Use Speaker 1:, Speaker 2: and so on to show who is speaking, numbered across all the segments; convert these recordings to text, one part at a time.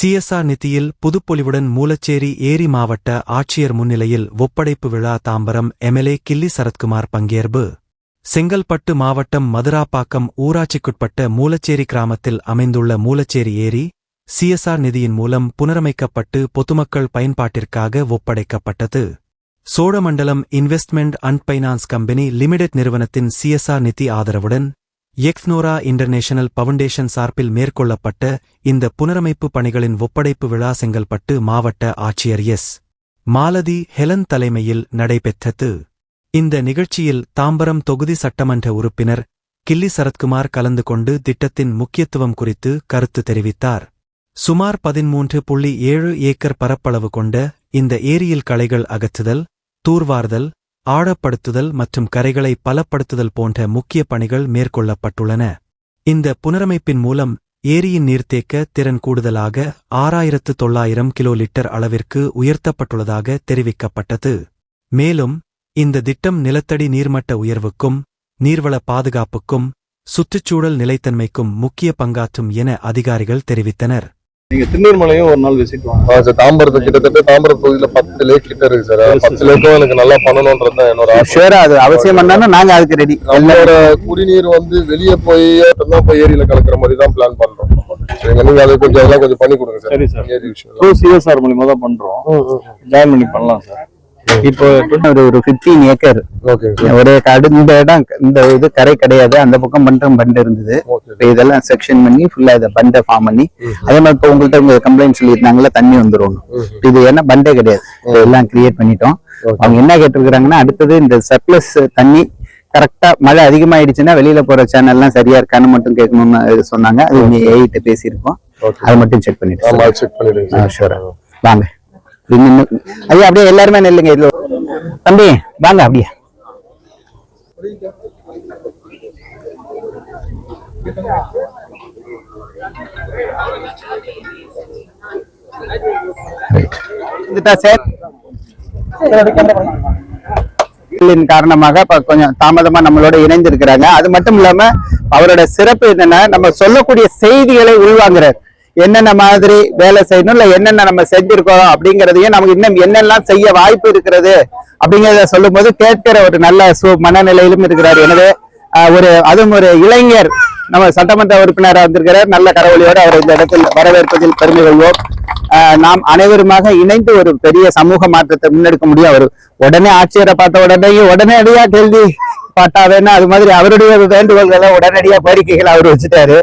Speaker 1: CSR நிதியில் புதுப்பொலிவுடன் மூலச்சேரி ஏரி மாவட்ட ஆட்சியர் முன்னிலையில் ஒப்படைப்பு விழா தாம்பரம் எம்எல்ஏ கில்லி சரத்குமார் பங்கேற்பு. செங்கல்பட்டு மாவட்டம் மதுராப்பாக்கம் ஊராட்சிக்குட்பட்ட மூலச்சேரி கிராமத்தில் அமைந்துள்ள மூலச்சேரி ஏரி சிஎஸ்ஆர் நிதியின் மூலம் புனரமைக்கப்பட்டு பொதுமக்கள் பயன்பாட்டிற்காக ஒப்படைக்கப்பட்டது. Cholamandalam investment and finance company limited நிறுவனத்தின் சிஎஸ்ஆர் நிதி ஆதரவுடன் எக்ஸ்னோரா இன்டர்நேஷனல் பவுண்டேஷன் சார்பில் மேற்கொள்ளப்பட்ட இந்த புனரமைப்பு பணிகளின் ஒப்படைப்பு விழா செங்கல்பட்டு மாவட்ட ஆட்சியர் எஸ். மாலதி ஹெலன் தலைமையில் நடைபெற்றது. இந்த நிகழ்ச்சியில் தாம்பரம் தொகுதி சட்டமன்ற உறுப்பினர் கில்லி சரத்குமார் கலந்து கொண்டு திட்டத்தின் முக்கியத்துவம் குறித்து கருத்து தெரிவித்தார். சுமார் 13.7 ஏக்கர் பரப்பளவு கொண்ட இந்த ஏரியில் களைகள் அகற்றுதல், தூர்வார்தல், ஆழப்படுத்துதல் மற்றும் கரைகளை பலப்படுத்துதல் போன்ற முக்கிய பணிகள் மேற்கொள்ளப்பட்டுள்ளன. இந்த புனரமைப்பின் மூலம் ஏரியின் நீர்த்தேக்க திறன் கூடுதலாக 6900 கிலோ லிட்டர் அளவிற்கு உயர்த்தப்பட்டுள்ளதாக தெரிவிக்கப்பட்டது. மேலும் இந்த திட்டம் நிலத்தடி நீர்மட்ட உயர்வுக்கும் நீர்வள பாதுகாப்புக்கும் சுற்றுச்சூழல் நிலைத்தன்மைக்கும் முக்கிய பங்காற்றும் என அதிகாரிகள் தெரிவித்தனர்.
Speaker 2: நீங்க திருநெல்வேலியும் ஒரு நாள் விசிட் வாங்க சார். தாம்பரத்து கிட்டத்தட்ட தாம்பரம் பகுதியில 10 லேக் கிட்ட இருக்கு சார். 10 லேக்கும் எனக்கு நல்லா பண்ணணும்ன்றது என்னோட ஆசை.
Speaker 3: அது அவசியம் பண்ணாலும் நாங்க அதுக்கு ரெடி.
Speaker 2: நம்மளோட குடிநீர் வெளியே போய் ஏரியில கலக்கிற மாதிரி தான் பிளான் பண்றோம். நீங்க அதை அதெல்லாம் கொஞ்சம் பண்ணி கொடுங்க சார். சரி சார். ஏரி விஷயம் சிஎஸ்ஆர் மூலமா தான் பண்றோம். ஜாயின் பண்ணி பண்ணலாம் சார்.
Speaker 3: இப்போ ஒரு 15 ஏக்கர் ஒரு இந்த இடம் இந்த இது கரை கிடையாது, அந்த பக்கம் பண்ட் இருந்தது. இதெல்லாம் செக்ஷன் பண்ணி ஃபுல்லா இதை பண்டை ஃபார்ம் பண்ணி, அதே மாதிரி இப்போ உங்கள்கிட்ட கம்ப்ளைண்ட் சொல்லியிருந்தாங்களா தண்ணி வந்துடும். இது ஏன்னா பண்டே கிடையாது, எல்லாம் கிரியேட் பண்ணிட்டோம். அவங்க என்ன கேட்டிருக்கிறாங்கன்னா அடுத்தது இந்த சர்ப்ளஸ் தண்ணி கரெக்டா மழை அதிகமாயிடுச்சுன்னா வெளியில போற சேனல் எல்லாம் சரியா இருக்கான்னு மட்டும் கேட்கணும்னு சொன்னாங்க. அது ஏகிட்ட பேசியிருக்கோம், அதை மட்டும் செக் பண்ணிட்டு வாங்க. ஐயா அப்படியே எல்லாருமே நெல்லுங்க. இதுல தம்பி வாங்க அப்படியே. காரணமாக கொஞ்சம் தாமதமா நம்மளோட இணைந்திருக்கிறாங்க. அது மட்டும் இல்லாம அவரோட சிறப்பு என்னன்னா நம்ம சொல்லக்கூடிய செய்திகளை உள்வாங்குறார். என்னென்ன மாதிரி வேலை செய்யணும், இல்ல என்னென்ன நம்ம செஞ்சிருக்கோம் அப்படிங்கறதையும் நமக்கு இன்னும் என்னெல்லாம் செய்ய வாய்ப்பு இருக்கிறது அப்படிங்கறத சொல்லும் போது கேட்கிற ஒரு நல்ல மனநிலையிலும் இருக்கிறார். எனவே அதுவும் ஒரு இளைஞர் நம்ம சட்டமன்ற உறுப்பினராக வந்திருக்கிறார். நல்ல கரவொலியோடு அவர் இந்த இடத்தில் வரவேற்பதில் பெருமை கொள்வோம். நாம் அனைவருமாக இணைந்து ஒரு பெரிய சமூக மாற்றத்தை முன்னெடுக்க முடியும். அவர் உடனே ஆட்சியரை பார்த்த உடனடியா கேள்வி பாட்டாவேன்னா அது மாதிரி அவருடைய வேண்டுகோள்களை உடனடியா கோரிக்கைகள் அவர் வச்சுட்டாரு.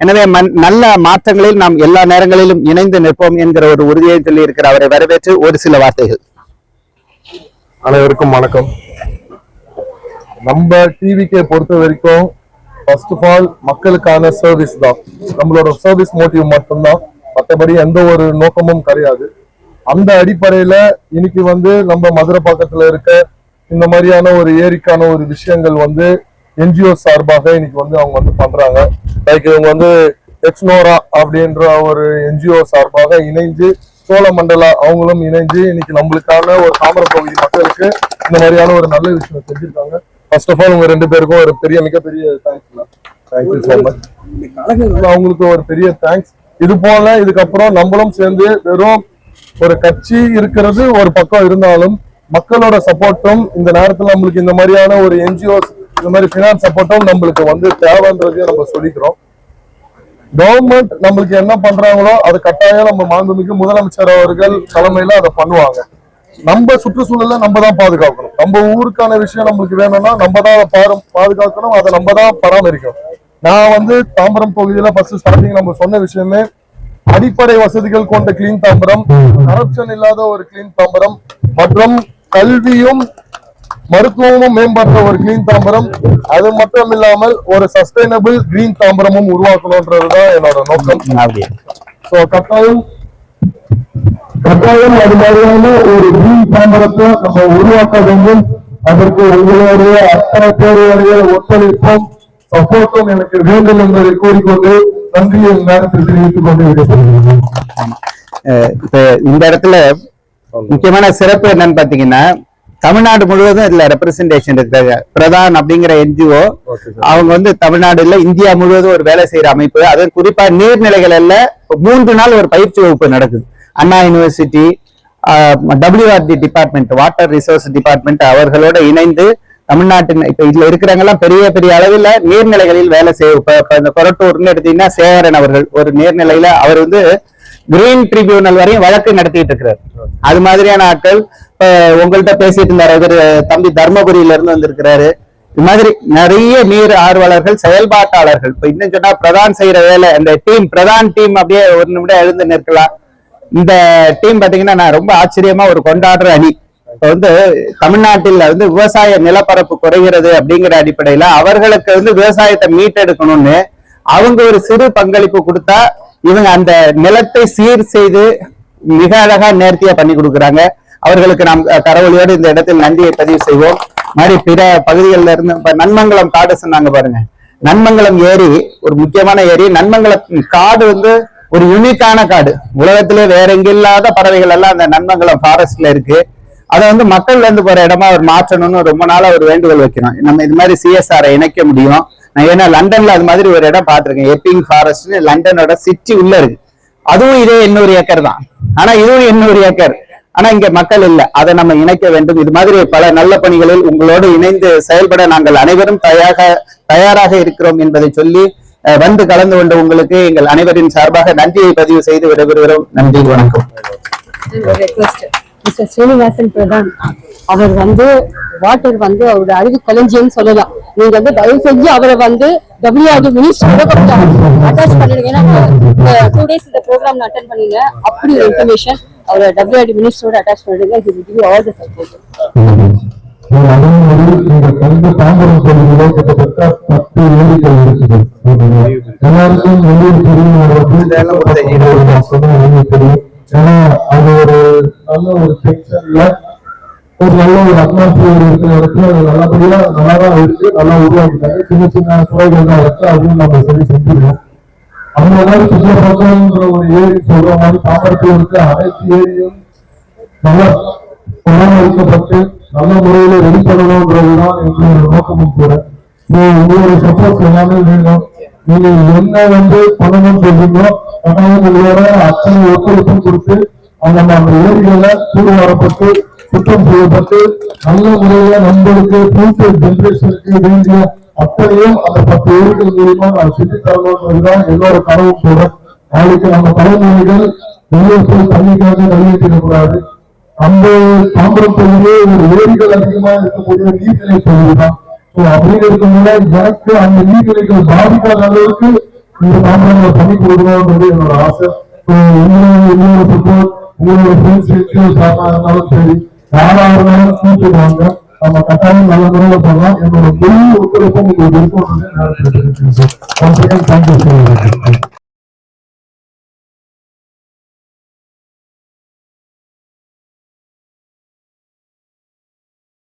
Speaker 3: எனவே நல்ல மாற்றங்களில் நாம் எல்லா நேரங்களிலும் இணைந்து நிற்போம் என்கிற ஒரு உறுதியை சொல்லி இருக்கிற அவரை வரவேற்று ஒரு சில வார்த்தைகள்.
Speaker 2: அனைவருக்கும் வணக்கம். நம்ம டிவிக்கே பொறுத்த வரைக்கும் ஃபர்ஸ்ட் ஆஃப் ஆல் மக்களுக்கான சர்வீஸ் தான் நம்மளோட சர்வீஸ் மோட்டிவ் மட்டும்தான், மற்றபடி எந்த ஒரு நோக்கமும் கிடையாது. அந்த அடிப்படையில இன்னைக்கு நம்ம மதுரைப்பாக்கத்துல இருக்க இந்த மாதிரியான ஒரு ஏரிக்கான ஒரு விஷயங்கள் என்ஜிஓ சார்பாக இன்னைக்கு அவங்க பண்றாங்க. லைக் இவங்க எக்ஸ்னோரா அப்படின்ற ஒரு என்ஜிஓ சார்பாக இணைஞ்சு சோழமண்டலா அவங்களும் இணைஞ்சு இன்னைக்கு நம்மளுக்கான ஒரு தாம்பரம் பகுதி மக்களுக்கு இந்த மாதிரியான ஒரு நல்ல விஷயம் செஞ்சிருக்காங்க. ஃபர்ஸ்ட் ஆஃப் ஆல் உங்க 2 பேருக்கும் ஒரு மிகப்பெரிய தேங்க்ஸ். Thank you so much. அவங்களுக்கு ஒரு பெரிய தேங்க்ஸ். இது போல இதுக்கப்புறம் நம்மளும் சேர்ந்து வெறும் ஒரு கட்சி இருக்கிறது ஒரு பக்கம் இருந்தாலும் மக்களோட சப்போர்ட்டும் இந்த நேரத்துல நம்மளுக்கு இந்த மாதிரியான ஒரு என்ஜிஓஸ் இந்த மாதிரி பினான்ஸ் சப்போர்ட்டும் நம்மளுக்கு தேவைன்றதையும் நம்ம சொல்லிக்கிறோம். கவர்மெண்ட் நம்மளுக்கு என்ன பண்றாங்களோ அது கட்டாயம் நம்ம மாண்புமிகு முதலமைச்சர் அவர்கள் தலைமையில அதை பண்ணுவாங்க. நம்ம சுற்றுச்சூழலை நம்ம தான் பாதுகாக்கணும். நம்ம ஊருக்கான விஷயம் நம்மளுக்கு வேணும்னா நம்ம தான் பாதுகாக்கணும், அதை நம்ம தான் பராமரிக்கணும். நான் தாம்பரம் பகுதியில ஃபர்ஸ்ட் ஸ்டார்டிங் நம்ம சொன்ன விஷயமே அடிப்படை வசதிகள் கொண்ட கிளீன் தாம்பரம், கரப்ஷன் இல்லாத ஒரு கிளீன் தாம்பரம் மற்றும் கல்வியும் மருத்துவமும் மேம்படுற ஒரு கிளீன் தாம்பரம், அது மட்டும் இல்லாமல் ஒரு சஸ்டைனபிள் கிரீன் தாம்பரமும் உருவாக்கணும்ன்றதுதான் என்னோட நோக்கம். சோ கட்டாயம் அது மாதிரியான ஒரு கிரீன் தாம்பரத்தை நம்ம உருவாக்க வேண்டும். அதற்கு உங்களுடைய அத்தனை பேருடைய ஒத்துழைப்பும் சப்போர்ட்டும் எனக்கு வேண்டும் என்பதை கூறிக்கொண்டு நன்றியை நேரத்தில் தெரிவித்துக் கொண்டு
Speaker 3: இந்த இடத்துல முக்கியமான சிறப்பு என்னன்னு பாத்தீங்கன்னா தமிழ்நாடு முழுவதும் இதுல ரெப்ரசன்டேஷன் இருக்கிறாங்க. பிரதான் அப்படிங்கிற என்ஜிஓ அவங்க வந்து தமிழ்நாடுல இந்தியா முழுவதும் ஒரு வேலை செய்யற அமைப்பு. அது குறிப்பா நீர்நிலைகள் எல்லாம் 3 நாள் ஒரு பயிற்சி வகுப்பு நடக்குது. Anna university, WRD department, water resource department அவர்களோட இணைந்து தமிழ்நாட்டின் இப்ப இதுல இருக்கிறவங்க எல்லாம் பெரிய பெரிய அளவில் நீர்நிலைகளில் வேலை செய்ய. இப்ப இந்த கொரட்டூர்னு எடுத்தீங்கன்னா சேகரன் அவர்கள் ஒரு நீர்நிலையில அவர் வந்து கிரீன் ட்ரிபியூனல் வரையும் வழக்கு நடத்திட்டு இருக்கிறார். அது மாதிரியான ஆட்கள் இப்ப உங்கள்கிட்ட பேசிட்டு இருந்தார் அவர் தம்பி தர்மபுரியில இருந்து வந்திருக்கிறாரு. இது மாதிரி நிறைய நீர் ஆர்வலர்கள், செயல்பாட்டாளர்கள். இப்ப இன்னும் சொன்னா பிரதான் செய்யற வேலை அந்த டீம், பிரதான் டீம் அப்படியே ஒரு நிமிடம் எழுந்து நிற்கலாம். இந்த டீம் பாத்தீங்கன்னா நான் ரொம்ப ஆச்சரியமா ஒரு கொண்டாடுற அணி. இப்ப வந்து தமிழ்நாட்டில் வந்து விவசாய நிலப்பரப்பு குறைகிறது அப்படிங்கிற அடிப்படையில அவர்களுக்கு வந்து விவசாயத்தை மீட்டெடுக்கணும்னு அவங்க ஒரு சிறு பங்களிப்பு கொடுத்தா இவங்க அந்த நிலத்தை சீர் செய்து மிக அழகா நேர்த்தியா பண்ணி கொடுக்குறாங்க. அவர்களுக்கு நாம் கரவொலியோடு இந்த இடத்தில் நன்றியை பதிவு செய்வோம். மாதிரி பிற பகுதிகளில் இருந்து இப்ப நன்மங்கலம் காடு சொன்னாங்க பாருங்க. நன்மங்கலம் ஏரி ஒரு முக்கியமான ஏரி. நன்மங்கலம் காடு வந்து ஒரு யூனிக்கான காடு. உலகத்திலே வேற எங்கில்லாத பறவைகள் எல்லாம் அந்த நன்மங்கலம் ஃபாரஸ்ட்ல இருக்கு. அதை வந்து மக்கள்ல இருந்து போற இடமா அவர் மாற்றணும்னு ரொம்ப நாளா ஒரு வேண்டுகோள் வைக்கணும். நம்ம இது மாதிரி CSR இணைக்க முடியும். நான் ஏன்னா லண்டன்ல அது மாதிரி ஒரு இடம் பார்த்திருக்கேன். எப்பிங் ஃபாரஸ்ட் லண்டனோட சிட்டி உள்ள இருக்கு. அதுவும் இதே 800 ஏக்கர் தான். ஆனா இதுவும் 800 ஏக்கர். ஆனா இங்க மக்கள் இல்ல. அதை நம்ம இணைக்க வேண்டும். இது மாதிரி பல நல்ல பணிகளில் உங்களோடு இணைந்து செயல்பட நாங்கள் அனைவரும் தயாராக இருக்கிறோம் என்பதை சொல்லி வந்து கலந்து கொண்ட உங்களுக்கு எங்கள் அனைவரின் சார்பாக நன்றியை பதிவு செய்து விடைபெறுகிறோம். நன்றி, வணக்கம்.
Speaker 4: மிஸ்டர் ஸ்ரீனிவாசன் பிரதான் அவர் வந்து வாட்டர் வந்து அவரோட அறிவு களஞ்சியம் சொல்லலாம். நீங்க வந்து தயவு செஞ்சு அவரை வந்து WRD மினிஸ்டரோட கொஞ்சம் அட்டாச் பண்ணிடுங்க. ஏன்னா 2 days இந்த ப்ரோக்ராம் அட்டென்ட் பண்ணீங்க. அப்படி ஒரு இன்ஃபர்மேஷன் அவரை WRD மினிஸ்டரோட அட்டாச் பண்ணிடுங்க. He will give you all the support.
Speaker 2: Tambaram பகுதியில கிட்டத்தட்ட 10 ஏரிகள் இருக்குது. எல்லாருக்கும் தெரியும். ஏன்னா அது ஒரு நல்ல ஒரு செக்ஷன்ல ஒரு நல்ல ஒரு அட்மாஸ்பியர் இருக்கிற இடத்துல அது நல்லபடியா நல்லாதான் இருக்கு. நல்லா உருவாக்கிட்டாங்க. சின்ன சின்ன துறைகள் தான் இருக்கு. அதுவும் நம்ம சரி செஞ்சிருக்கோம். அந்த மாதிரி சுற்றுலான்ற ஒரு ஏரி சொல்ற மாதிரி தாம்பரத்தில் இருக்க அனைத்து ஏரியும் நல்லா பராமரிக்கப்பட்டு நல்ல முறையில ரெடி பண்ணணும்ன்றதுதான் எங்களோட நோக்கமும் கூட. உங்களுடைய சப்போர்ட் எல்லாமே வேணும். நீங்க என்ன வந்து பண்ணணும்னு சொல்றீங்களோ உங்களோட அத்தனை ஒத்துழைப்பும் கொடுத்து அந்த ஏரிகளை தூர்வாரப்பட்டு சுத்தம் செய்யப்பட்டு நல்ல முறையில நம்மளுக்கு ஃபியூச்சர் ஜெனரேஷனுக்கு வேண்டிய அத்தனையும் அந்த 10 ஏரிகள் மூலியமா நான் செஞ்சு தரணும்ன்றதுதான் என்னோட கனவும் கூட. நாளைக்கு நம்ம தலைமுறைகள் வெளியே போய் தண்ணிக்காக வெளியேற்றிடக்கூடாது. அந்த தாம்பரம் பகுதியே ஒரு ஏரிகள் அதிகமா இருக்கக்கூடிய நீர்நிலை பகுதிதான். அப்படின்னு இருக்கும்போது எனக்கு அந்த நீர்நிலைகள் பாதிக்காத அளவுக்கு இந்த தாம்பரங்களை பண்ணி கொடுக்கணும்ன்றது என்னோட ஆசை. உங்களோட சப்போர்ட், உங்களோட ஃப்ரெண்ட்ஸ் இருந்தாலும் சரி, யாரா இருந்தாலும் கூப்பிடுவாங்க. நம்ம கட்டாயம் நல்ல முறையில பண்ணலாம். என்னோட முழு ஒத்துழைப்பும் உங்களுக்கு இருக்கும்ன்றது நான் தேங்க்யூ.